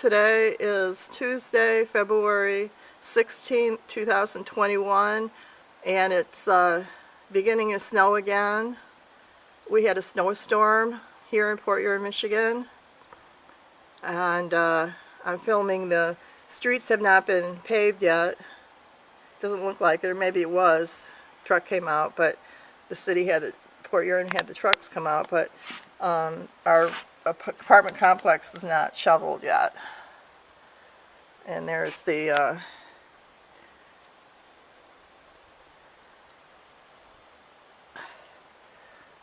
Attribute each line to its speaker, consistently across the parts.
Speaker 1: Today is Tuesday, February 16th, 2021, and it's beginning to snow again. We had a snowstorm here in Port Huron, Michigan, and I'm filming. The streets have not been paved yet. Doesn't look like it, or maybe it was. Truck came out, but the city had Port Huron had the trucks come out, but our apartment complex is not shoveled yet. And there's the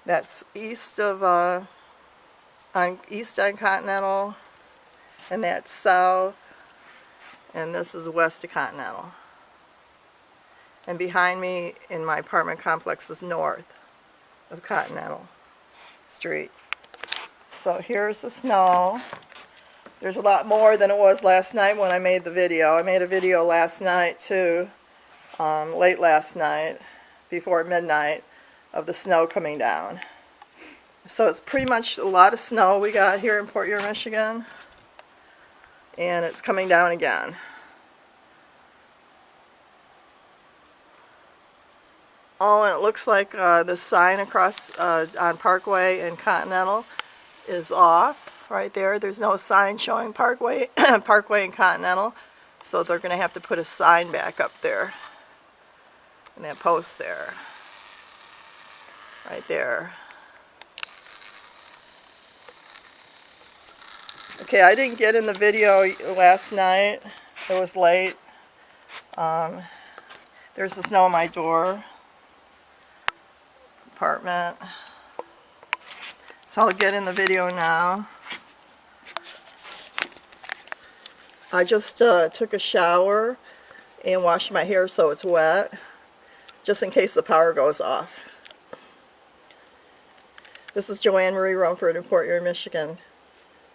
Speaker 1: that's east of east on Continental, and that's south, and this is west of Continental. And behind me in my apartment complex is north of Continental Street. So here's the snow. There's a lot more than it was last night when I made the video. I made a video last night too, late last night, before midnight, of the snow coming down. So it's pretty much a lot of snow we got here in Port Huron, Michigan, and it's coming down again. Oh, and it looks like the sign across on Parkway and Continental is off right there. There's no sign showing Parkway and Continental, so they're going to have to put a sign back up there, and that post there, right there. Okay, I didn't get in the video last night. It was late. There's the snow on my door. Apartment. So I'll get in the video now. I just took a shower and washed my hair so it's wet, just in case the power goes off. This is Joanne Marie Rumford in Port Huron, Michigan.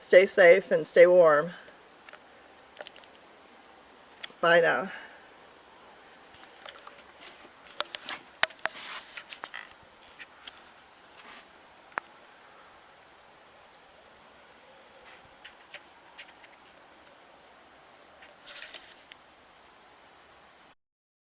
Speaker 1: Stay safe and stay warm. Bye now.